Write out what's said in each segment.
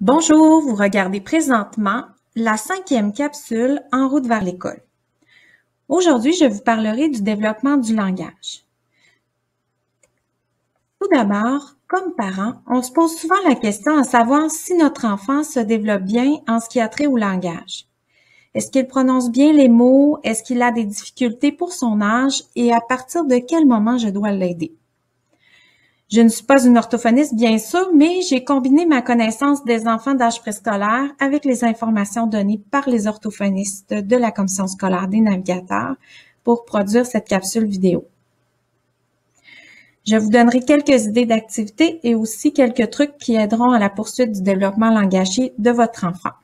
Bonjour, vous regardez présentement la 5e capsule en route vers l'école. Aujourd'hui, je vous parlerai du développement du langage. Tout d'abord, comme parents, on se pose souvent la question à savoir si notre enfant se développe bien en ce qui a trait au langage. Est-ce qu'il prononce bien les mots? Est-ce qu'il a des difficultés pour son âge? Et à partir de quel moment je dois l'aider? Je ne suis pas une orthophoniste, bien sûr, mais j'ai combiné ma connaissance des enfants d'âge préscolaire avec les informations données par les orthophonistes de la Commission scolaire des navigateurs pour produire cette capsule vidéo. Je vous donnerai quelques idées d'activités et aussi quelques trucs qui aideront à la poursuite du développement langagier de votre enfant.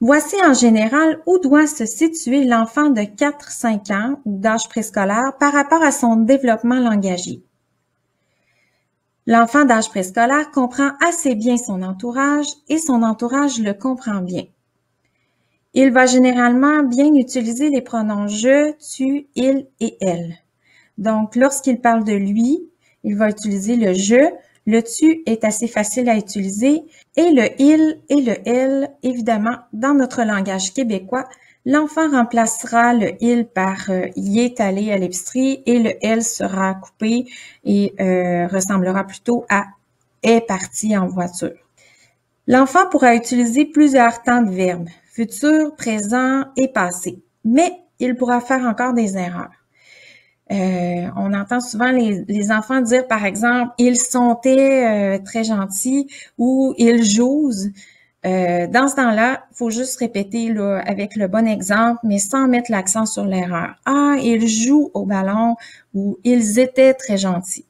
Voici en général où doit se situer l'enfant de 4-5 ans ou d'âge préscolaire par rapport à son développement langagier. L'enfant d'âge préscolaire comprend assez bien son entourage et son entourage le comprend bien. Il va généralement bien utiliser les pronoms je, tu, il et elle. Donc, lorsqu'il parle de lui, il va utiliser le je, le tu est assez facile à utiliser et le il et le elle, évidemment, dans notre langage québécois, l'enfant remplacera le il par y est allé à l'épicerie et le elle sera coupé et ressemblera plutôt à est parti en voiture. L'enfant pourra utiliser plusieurs temps de verbes, futur, présent et passé, mais il pourra faire encore des erreurs. On entend souvent les enfants dire, par exemple, ils sont très gentils ou ils jouent. Dans ce temps-là, il faut juste répéter là, avec le bon exemple, mais sans mettre l'accent sur l'erreur. Ah, ils jouent au ballon ou ils étaient très gentils.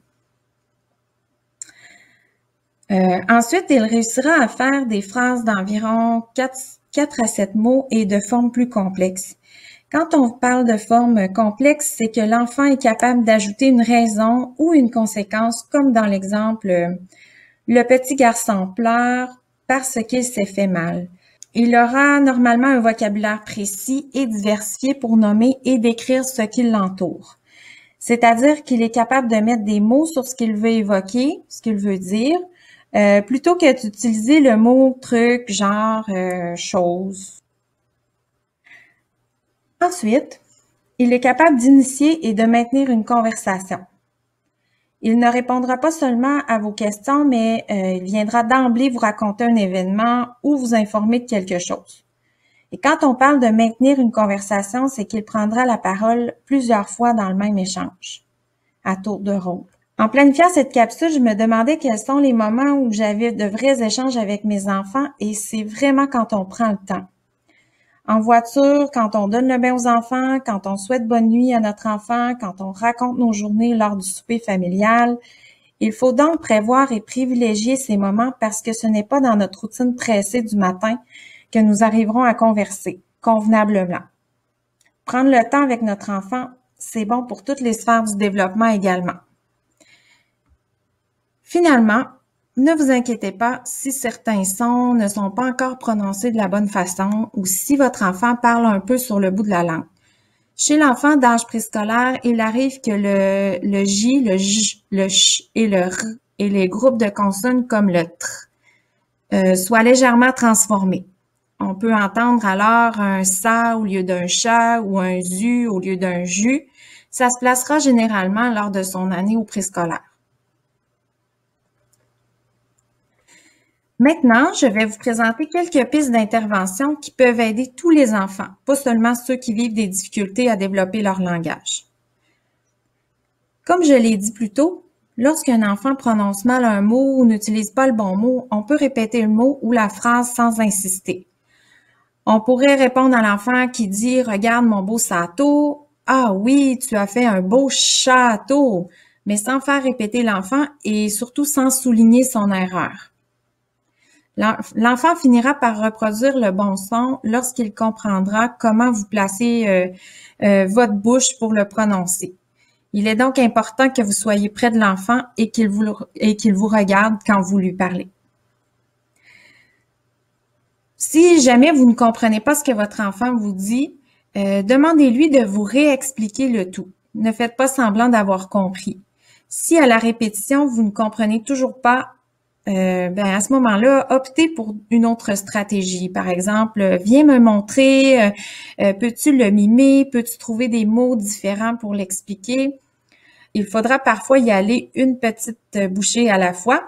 Ensuite, il réussira à faire des phrases d'environ 4 à 7 mots et de formes plus complexes. Quand on parle de forme complexe, c'est que l'enfant est capable d'ajouter une raison ou une conséquence, comme dans l'exemple « Le petit garçon pleure parce qu'il s'est fait mal ». Il aura normalement un vocabulaire précis et diversifié pour nommer et décrire ce qui l'entoure. C'est-à-dire qu'il est capable de mettre des mots sur ce qu'il veut évoquer, ce qu'il veut dire, plutôt que d'utiliser le mot truc, genre, chose. Ensuite, il est capable d'initier et de maintenir une conversation. Il ne répondra pas seulement à vos questions, mais il viendra d'emblée vous raconter un événement ou vous informer de quelque chose. Et quand on parle de maintenir une conversation, c'est qu'il prendra la parole plusieurs fois dans le même échange, à tour de rôle. En planifiant cette capsule, je me demandais quels sont les moments où j'avais de vrais échanges avec mes enfants et c'est vraiment quand on prend le temps. En voiture, quand on donne le bain aux enfants, quand on souhaite bonne nuit à notre enfant, quand on raconte nos journées lors du souper familial. Il faut donc prévoir et privilégier ces moments parce que ce n'est pas dans notre routine pressée du matin que nous arriverons à converser convenablement. Prendre le temps avec notre enfant, c'est bon pour toutes les sphères du développement également. Finalement, ne vous inquiétez pas si certains sons ne sont pas encore prononcés de la bonne façon ou si votre enfant parle un peu sur le bout de la langue. Chez l'enfant d'âge préscolaire, il arrive que le J, le J, le Ch et le R et les groupes de consonnes comme le TR soient légèrement transformés. On peut entendre alors un SA au lieu d'un chat ou un ZU au lieu d'un JU. Ça se placera généralement lors de son année au préscolaire. Maintenant, je vais vous présenter quelques pistes d'intervention qui peuvent aider tous les enfants, pas seulement ceux qui vivent des difficultés à développer leur langage. Comme je l'ai dit plus tôt, lorsqu'un enfant prononce mal un mot ou n'utilise pas le bon mot, on peut répéter le mot ou la phrase sans insister. On pourrait répondre à l'enfant qui dit « Regarde mon beau château »,« Ah oui, tu as fait un beau château », mais sans faire répéter l'enfant et surtout sans souligner son erreur. L'enfant finira par reproduire le bon son lorsqu'il comprendra comment vous placez votre bouche pour le prononcer. Il est donc important que vous soyez près de l'enfant et qu'il vous regarde quand vous lui parlez. Si jamais vous ne comprenez pas ce que votre enfant vous dit, demandez-lui de vous réexpliquer le tout. Ne faites pas semblant d'avoir compris. Si à la répétition, vous ne comprenez toujours pas, à ce moment-là, optez pour une autre stratégie. Par exemple, viens me montrer, peux-tu le mimer, peux-tu trouver des mots différents pour l'expliquer? Il faudra parfois y aller une petite bouchée à la fois.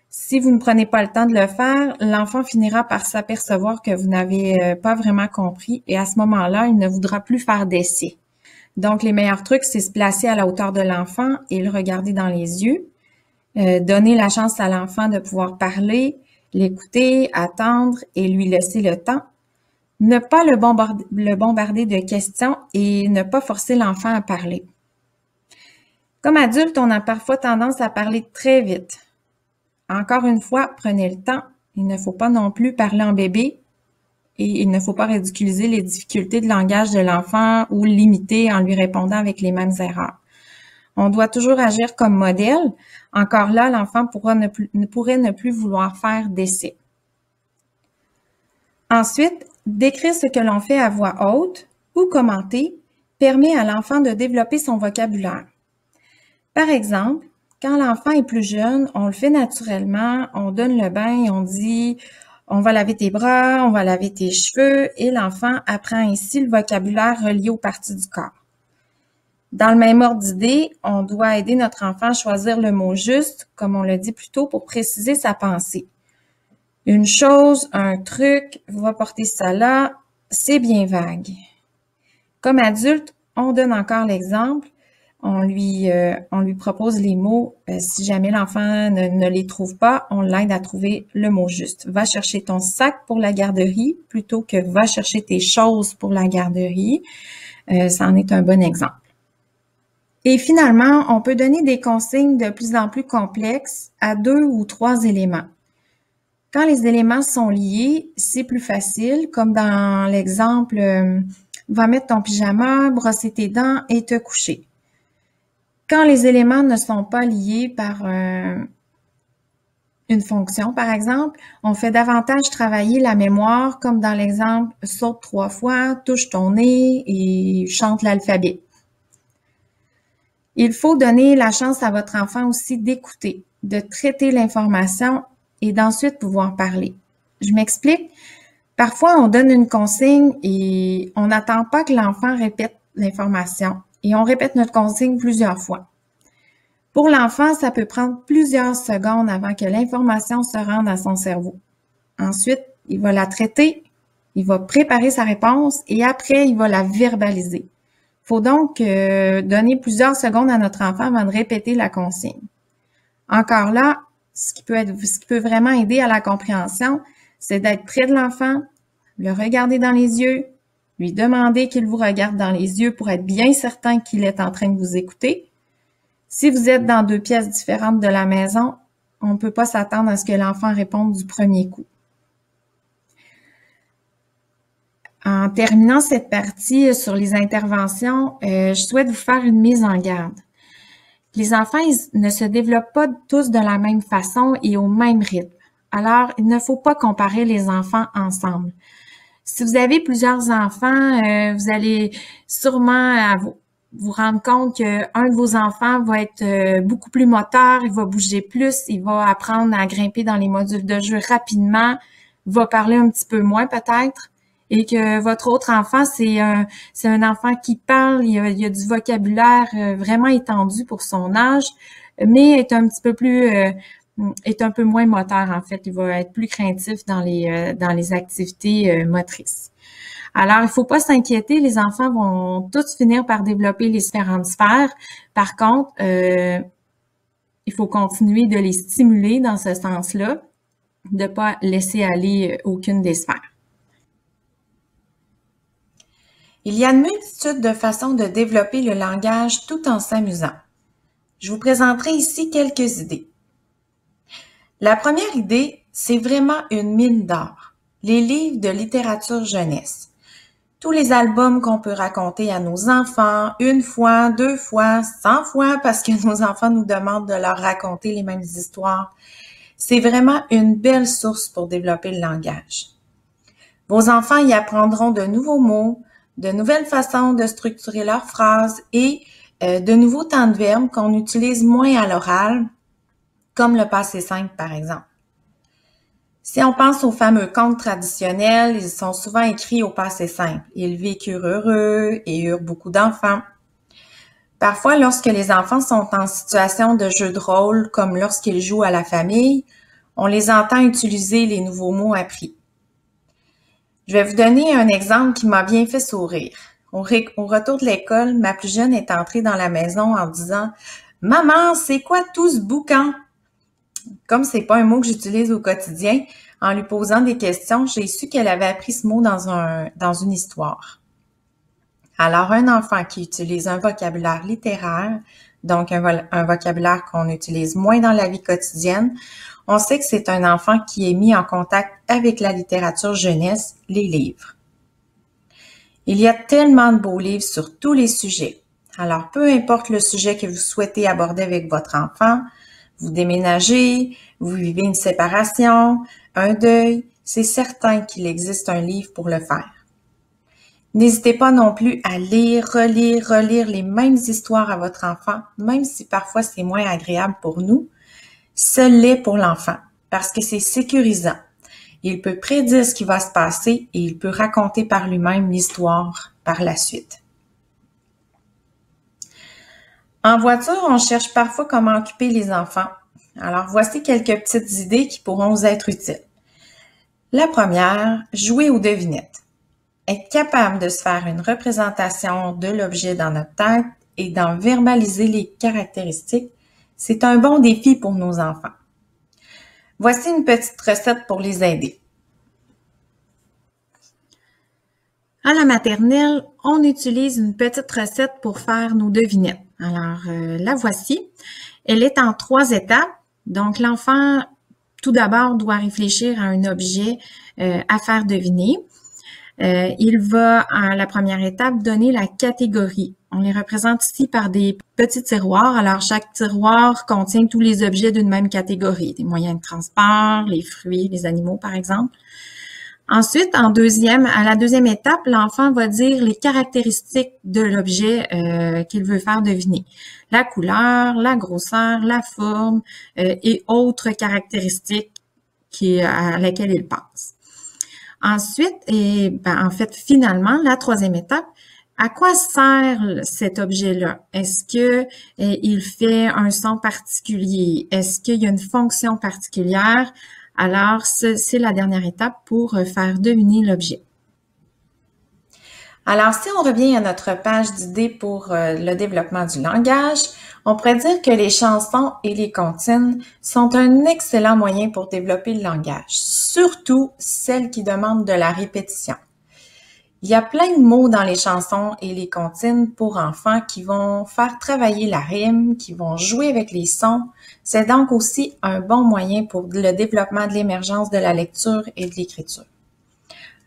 Si vous ne prenez pas le temps de le faire, l'enfant finira par s'apercevoir que vous n'avez pas vraiment compris et à ce moment-là, il ne voudra plus faire d'essai. Donc, les meilleurs trucs, c'est se placer à la hauteur de l'enfant et le regarder dans les yeux. Donner la chance à l'enfant de pouvoir parler, l'écouter, attendre et lui laisser le temps. Ne pas le bombarder de questions et ne pas forcer l'enfant à parler. Comme adulte, on a parfois tendance à parler très vite. Encore une fois, prenez le temps. Il ne faut pas non plus parler en bébé et il ne faut pas ridiculiser les difficultés de langage de l'enfant ou limiter en lui répondant avec les mêmes erreurs. On doit toujours agir comme modèle. Encore là, l'enfant pourrait ne plus vouloir faire d'essai. Ensuite, décrire ce que l'on fait à voix haute ou commenter permet à l'enfant de développer son vocabulaire. Par exemple, quand l'enfant est plus jeune, on le fait naturellement, on donne le bain et on dit « on va laver tes bras, on va laver tes cheveux » et l'enfant apprend ainsi le vocabulaire relié aux parties du corps. Dans le même ordre d'idée, on doit aider notre enfant à choisir le mot juste, comme on l'a dit plus tôt, pour préciser sa pensée. Une chose, un truc, va porter ça là, c'est bien vague. Comme adulte, on donne encore l'exemple. On lui propose les mots. Si jamais l'enfant ne les trouve pas, on l'aide à trouver le mot juste. Va chercher ton sac pour la garderie plutôt que va chercher tes choses pour la garderie. Ça en est un bon exemple. Et finalement, on peut donner des consignes de plus en plus complexes à 2 ou 3 éléments. Quand les éléments sont liés, c'est plus facile, comme dans l'exemple « va mettre ton pyjama, brosser tes dents et te coucher ». Quand les éléments ne sont pas liés par une fonction, par exemple, on fait davantage travailler la mémoire, comme dans l'exemple « saute 3 fois, touche ton nez et chante l'alphabet ». Il faut donner la chance à votre enfant aussi d'écouter, de traiter l'information et d'ensuite pouvoir parler. Je m'explique. Parfois, on donne une consigne et on n'attend pas que l'enfant répète l'information et on répète notre consigne plusieurs fois. Pour l'enfant, ça peut prendre plusieurs secondes avant que l'information se rende à son cerveau. Ensuite, il va la traiter, il va préparer sa réponse et après, il va la verbaliser. Il faut donc donner plusieurs secondes à notre enfant avant de répéter la consigne. Encore là, ce qui peut vraiment aider à la compréhension, c'est d'être près de l'enfant, le regarder dans les yeux, lui demander qu'il vous regarde dans les yeux pour être bien certain qu'il est en train de vous écouter. Si vous êtes dans 2 pièces différentes de la maison, on ne peut pas s'attendre à ce que l'enfant réponde du premier coup. En terminant cette partie sur les interventions, je souhaite vous faire une mise en garde. Les enfants ne se développent pas tous de la même façon et au même rythme. Alors, il ne faut pas comparer les enfants ensemble. Si vous avez plusieurs enfants, vous allez sûrement vous rendre compte qu'un de vos enfants va être beaucoup plus moteur, il va bouger plus, il va apprendre à grimper dans les modules de jeu rapidement, va parler un petit peu moins peut-être. Et que votre autre enfant, c'est un enfant qui parle, il y a du vocabulaire vraiment étendu pour son âge, mais est un petit peu plus, est un peu moins moteur en fait. Il va être plus craintif dans les activités motrices. Alors, il faut pas s'inquiéter, les enfants vont tous finir par développer les différentes sphères. Par contre, il faut continuer de les stimuler dans ce sens-là, de pas laisser aller aucune des sphères. Il y a une multitude de façons de développer le langage tout en s'amusant. Je vous présenterai ici quelques idées. La première idée, c'est vraiment une mine d'or, les livres de littérature jeunesse. Tous les albums qu'on peut raconter à nos enfants, 1 fois, 2 fois, 100 fois, parce que nos enfants nous demandent de leur raconter les mêmes histoires. C'est vraiment une belle source pour développer le langage. Vos enfants y apprendront de nouveaux mots, de nouvelles façons de structurer leurs phrases et de nouveaux temps de verbe qu'on utilise moins à l'oral, comme le passé simple par exemple. Si on pense aux fameux contes traditionnels, ils sont souvent écrits au passé simple. Ils vécurent heureux et eurent beaucoup d'enfants. Parfois, lorsque les enfants sont en situation de jeu de rôle, comme lorsqu'ils jouent à la famille, on les entend utiliser les nouveaux mots appris. Je vais vous donner un exemple qui m'a bien fait sourire. Au retour de l'école, ma plus jeune est entrée dans la maison en disant « Maman, c'est quoi tout ce boucan? » Comme c'est pas un mot que j'utilise au quotidien, en lui posant des questions, j'ai su qu'elle avait appris ce mot dans une histoire. Alors, un enfant qui utilise un vocabulaire littéraire, donc un vocabulaire qu'on utilise moins dans la vie quotidienne, on sait que c'est un enfant qui est mis en contact avec la littérature jeunesse, les livres. Il y a tellement de beaux livres sur tous les sujets. Alors, peu importe le sujet que vous souhaitez aborder avec votre enfant, vous déménagez, vous vivez une séparation, un deuil, c'est certain qu'il existe un livre pour le faire. N'hésitez pas non plus à lire, relire les mêmes histoires à votre enfant, même si parfois c'est moins agréable pour nous. Ce l'est pour l'enfant, parce que c'est sécurisant. Il peut prédire ce qui va se passer et il peut raconter par lui-même l'histoire par la suite. En voiture, on cherche parfois comment occuper les enfants. Alors, voici quelques petites idées qui pourront vous être utiles. La première, jouer aux devinettes. Être capable de se faire une représentation de l'objet dans notre tête et d'en verbaliser les caractéristiques, c'est un bon défi pour nos enfants. Voici une petite recette pour les aider. À la maternelle, on utilise une petite recette pour faire nos devinettes. Alors, la voici. Elle est en 3 étapes. Donc, l'enfant, tout d'abord, doit réfléchir à un objet à faire deviner. Il va, à la première étape, donner la catégorie. On les représente ici par des petits tiroirs. Alors, chaque tiroir contient tous les objets d'une même catégorie. Des moyens de transport, les fruits, les animaux, par exemple. Ensuite, à la deuxième étape, l'enfant va dire les caractéristiques de l'objet qu'il veut faire deviner. La couleur, la grosseur, la forme et autres caractéristiques à laquelle il pense. Ensuite, finalement, la troisième étape, à quoi sert cet objet-là? Est-ce que il fait un son particulier? Est-ce qu'il y a une fonction particulière? Alors, c'est la dernière étape pour faire deviner l'objet. Alors, si on revient à notre page d'idées pour le développement du langage, on pourrait dire que les chansons et les comptines sont un excellent moyen pour développer le langage, surtout celles qui demandent de la répétition. Il y a plein de mots dans les chansons et les comptines pour enfants qui vont faire travailler la rime, qui vont jouer avec les sons. C'est donc aussi un bon moyen pour le développement de l'émergence de la lecture et de l'écriture.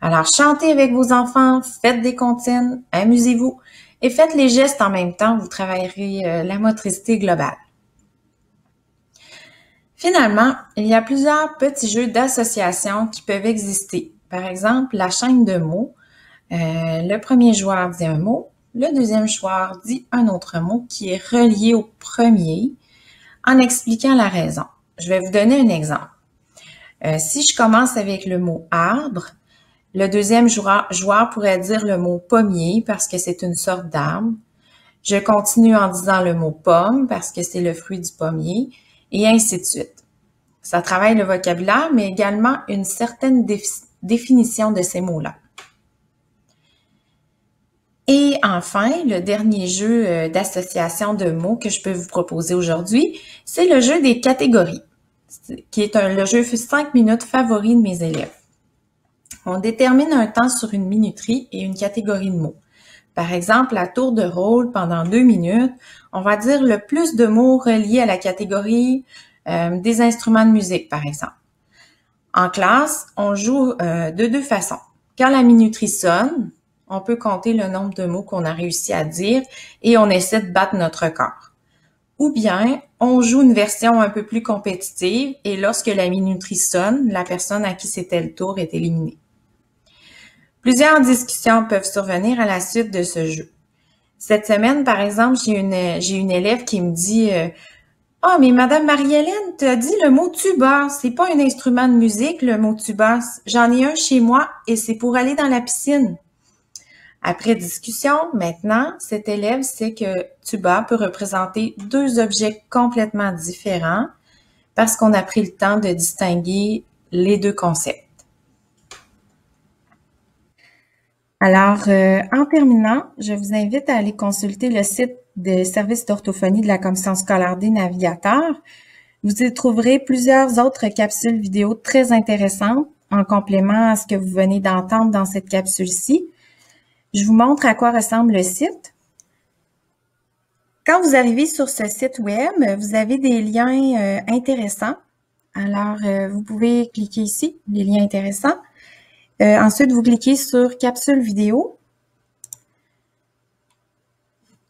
Alors, chantez avec vos enfants, faites des comptines, amusez-vous et faites les gestes en même temps, vous travaillerez la motricité globale. Finalement, il y a plusieurs petits jeux d'association qui peuvent exister. Par exemple, la chaîne de mots. Le premier joueur dit un mot, le deuxième joueur dit un autre mot qui est relié au premier en expliquant la raison. Je vais vous donner un exemple. Si je commence avec le mot arbre, le deuxième joueur pourrait dire le mot pommier parce que c'est une sorte d'arbre. Je continue en disant le mot pomme parce que c'est le fruit du pommier et ainsi de suite. Ça travaille le vocabulaire, mais également une certaine définition de ces mots-là. Et enfin, le dernier jeu d'association de mots que je peux vous proposer aujourd'hui, c'est le jeu des catégories, qui est le jeu 5 minutes favori de mes élèves. On détermine un temps sur une minuterie et une catégorie de mots. Par exemple, à tour de rôle, pendant 2 minutes, on va dire le plus de mots reliés à la catégorie des instruments de musique, par exemple. En classe, on joue de 2 façons. Quand la minuterie sonne, on peut compter le nombre de mots qu'on a réussi à dire et on essaie de battre notre record. Ou bien, on joue une version un peu plus compétitive et lorsque la minuterie sonne, la personne à qui c'était le tour est éliminée. Plusieurs discussions peuvent survenir à la suite de ce jeu. Cette semaine, par exemple, j'ai une élève qui me dit « Ah, mais Madame Marie-Hélène, t'as dit le mot tuba. C'est pas un instrument de musique, le mot tuba. J'en ai un chez moi et c'est pour aller dans la piscine. Après discussion, maintenant, cet élève sait que tuba peut représenter deux objets complètement différents parce qu'on a pris le temps de distinguer les deux concepts. Alors, en terminant, je vous invite à aller consulter le site des services d'orthophonie de la Commission scolaire des navigateurs. Vous y trouverez plusieurs autres capsules vidéo très intéressantes en complément à ce que vous venez d'entendre dans cette capsule-ci. Je vous montre à quoi ressemble le site. Quand vous arrivez sur ce site web, vous avez des liens intéressants. Alors, vous pouvez cliquer ici, les liens intéressants. Ensuite, vous cliquez sur capsule vidéo.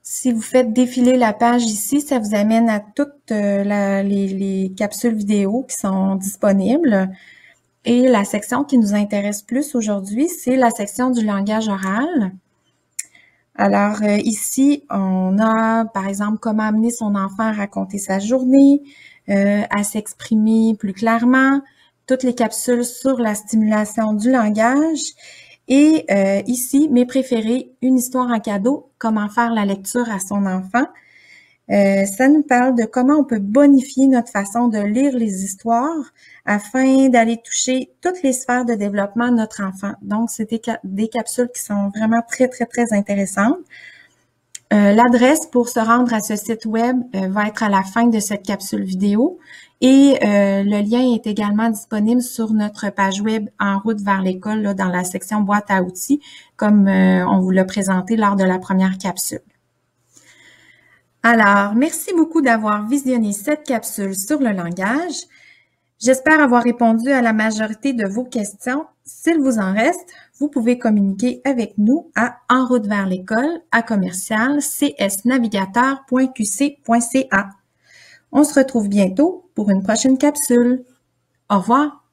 Si vous faites défiler la page ici, ça vous amène à toutes les capsules vidéo qui sont disponibles. Et la section qui nous intéresse plus aujourd'hui, c'est la section du langage oral. Alors ici, on a par exemple comment amener son enfant à raconter sa journée, à s'exprimer plus clairement, toutes les capsules sur la stimulation du langage. Et ici, mes préférés, une histoire en cadeau, comment faire la lecture à son enfant. Ça nous parle de comment on peut bonifier notre façon de lire les histoires afin d'aller toucher toutes les sphères de développement de notre enfant. Donc, c'est des capsules qui sont vraiment très, très, très intéressantes. L'adresse pour se rendre à ce site web va être à la fin de cette capsule vidéo et le lien est également disponible sur notre page web En route vers l'école là, dans la section boîte à outils comme on vous l'a présenté lors de la première capsule. Alors, merci beaucoup d'avoir visionné cette capsule sur le langage. J'espère avoir répondu à la majorité de vos questions. S'il vous en reste, vous pouvez communiquer avec nous à enrouteversl'école@csnavigateur.qc.ca. On se retrouve bientôt pour une prochaine capsule. Au revoir!